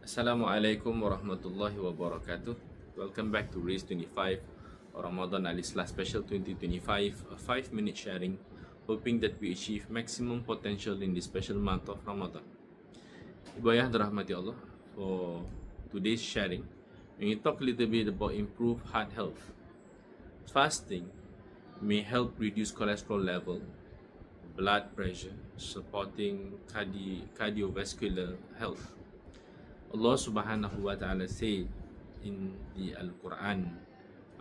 Assalamualaikum warahmatullahi wabarakatuh. Welcome back to Race 25 or Ramadan Al-Islah Special 2025, a 5-minute sharing, hoping that we achieve maximum potential in this special month of Ramadan. Ibu ayah dirahmati Allah, for today's sharing, we will talk a little bit about improved heart health. Fasting may help reduce cholesterol level, blood pressure, supporting cardiovascular health. Allah Subhanahu wa Ta'ala said in the Al-Quran,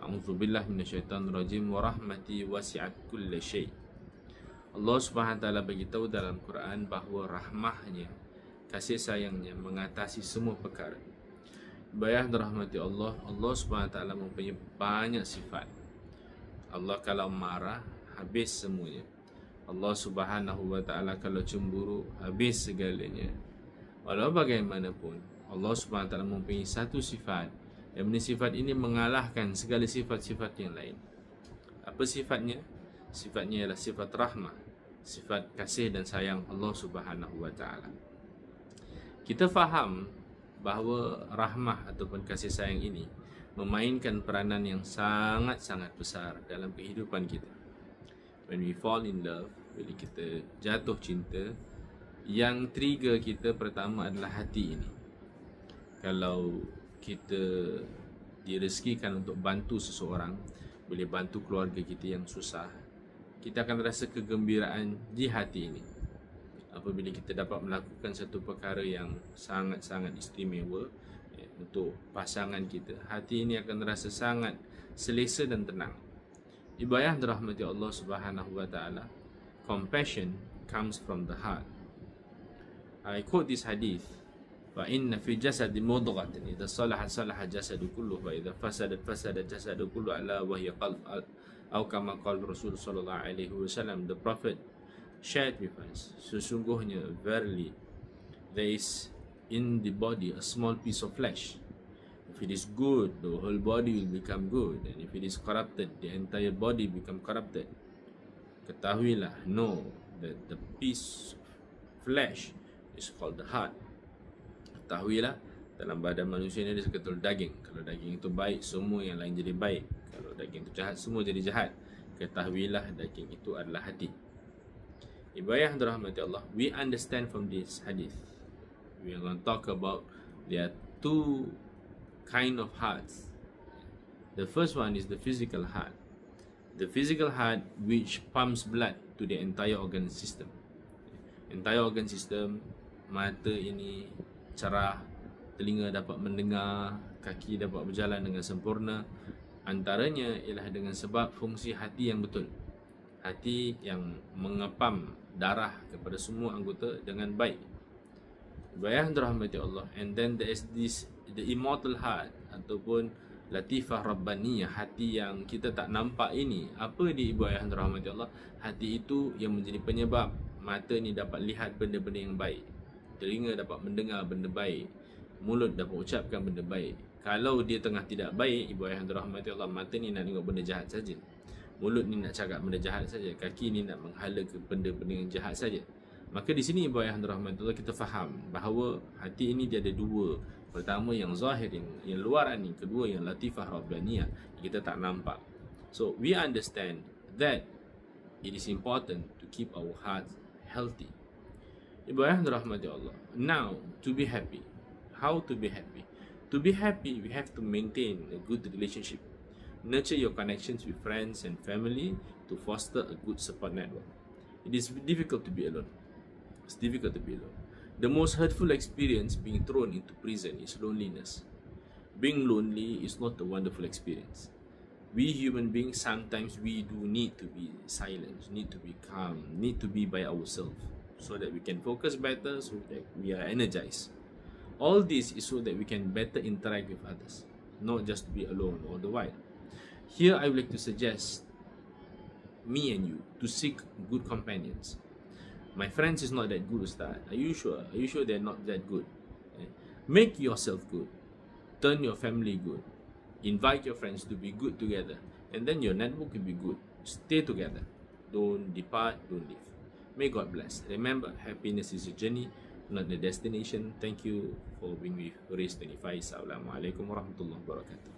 A'udzubillah minasyaitanir rajim wa rahmati wasi'at kulla syai'. Allah Subhanahu wa Ta'ala beritahu dalam Quran bahawa rahmahnya, kasih sayangnya mengatasi semua perkara. Bayah dirahmati Allah, Allah Subhanahu wa Ta'ala mempunyai banyak sifat. Allah kalau marah, habis semuanya. Allah Subhanahu wa Ta'ala kalau cemburu, habis segalanya. Walau bagaimanapun, Allah Subhanahu wa Ta'ala mempunyai satu sifat, yang mana sifat ini mengalahkan segala sifat-sifat yang lain. Apa sifatnya? Sifatnya ialah sifat rahmah, sifat kasih dan sayang Allah Subhanahu wa Ta'ala. Kita faham bahawa rahmah ataupun kasih sayang ini memainkan peranan yang sangat-sangat besar dalam kehidupan kita. When we fall in love, bila kita jatuh cinta, yang trigger kita pertama adalah hati ini. Kalau kita direzekikan untuk bantu seseorang, boleh bantu keluarga kita yang susah, kita akan rasa kegembiraan di hati ini. Apabila kita dapat melakukan satu perkara yang sangat-sangat istimewa untuk pasangan kita, hati ini akan rasa sangat selesa dan tenang. Ibu ayah dirahmati Allah Subhanahu wa Ta'ala, compassion comes from the heart. I quote this hadith, فَإِنَّ فِي جَسَدِ مُضْغَةٍ إِذَا صَلَحَ صَلَحَ جَسَدُ كُلُّهُ وَإِذَا فَسَدَتْ فَسَدَ جَسَدُ كُلُّهُ أَلَا وَهِيَ قَلْبٌ أو كما قال Rasul sallallahu alaihi wasallam. The Prophet shared with us, sesungguhnya verily there is in the body a small piece of flesh. If it is good, the whole body will become good, and if it is corrupted, the entire body become corrupted. Ketahuilah, know that the piece of flesh is called the heart. Ketahuilah, dalam badan manusia ini ada seketul daging. Kalau daging itu baik, semua yang lain jadi baik. Kalau daging itu jahat, semua jadi jahat. Ketahuilah, daging itu adalah hati. Ibu ayah dirahmati Allah, we understand from this hadith, we are going to talk about there are two kind of hearts. The first one is the physical heart. The physical heart which pumps blood to the entire organ system. Entire organ system, mata ini cerah, telinga dapat mendengar, kaki dapat berjalan dengan sempurna. Antaranya ialah dengan sebab fungsi hati yang betul. Hati yang mengepam darah kepada semua anggota dengan baik. Bayah dirahmati Allah. And then there is this, the immortal heart ataupun latifah rabbaniyah, hati yang kita tak nampak ini. Apa dia ibu ayah dirahmati Allah? Hati itu yang menjadi penyebab mata ni dapat lihat benda-benda yang baik, telinga dapat mendengar benda baik, mulut dapat ucapkan benda baik. Kalau dia tengah tidak baik, ibu ayah dirahmati Allah, mata ni nak tengok benda jahat saja, mulut ni nak cakap benda jahat saja, kaki ni nak menghala ke benda-benda yang jahat saja. Maka di sini ibu ayah dirahmati Allah, kita faham bahawa hati ini dia ada dua. Pertama yang zahir, yang luaran ni. Kedua yang latifah rabbaniyah, kita tak nampak. So we understand that it is important to keep our hearts healthy. Ibu ayah dirahmati Allah. Now, to be happy. How to be happy? To be happy, we have to maintain a good relationship. Nurture your connections with friends and family to foster a good support network. It is difficult to be alone. It's difficult to be alone. The most hurtful experience being thrown into prison is loneliness. Being lonely is not a wonderful experience. We human beings, sometimes we do need to be silent, need to be calm, need to be by ourselves, so that we can focus better, so that we are energized. All this is so that we can better interact with others, not just to be alone all the while. Here I would like to suggest me and you to seek good companions. My friends is not that good, Ustaz. Are you sure? Are you sure they're not that good? Make yourself good. Turn your family good. Invite your friends to be good together, and then your network will be good. Stay together. Don't depart, don't leave. May God bless. Remember, happiness is a journey. not the destination. Thank you for being with Race 25. Assalamualaikum warahmatullahi wabarakatuh.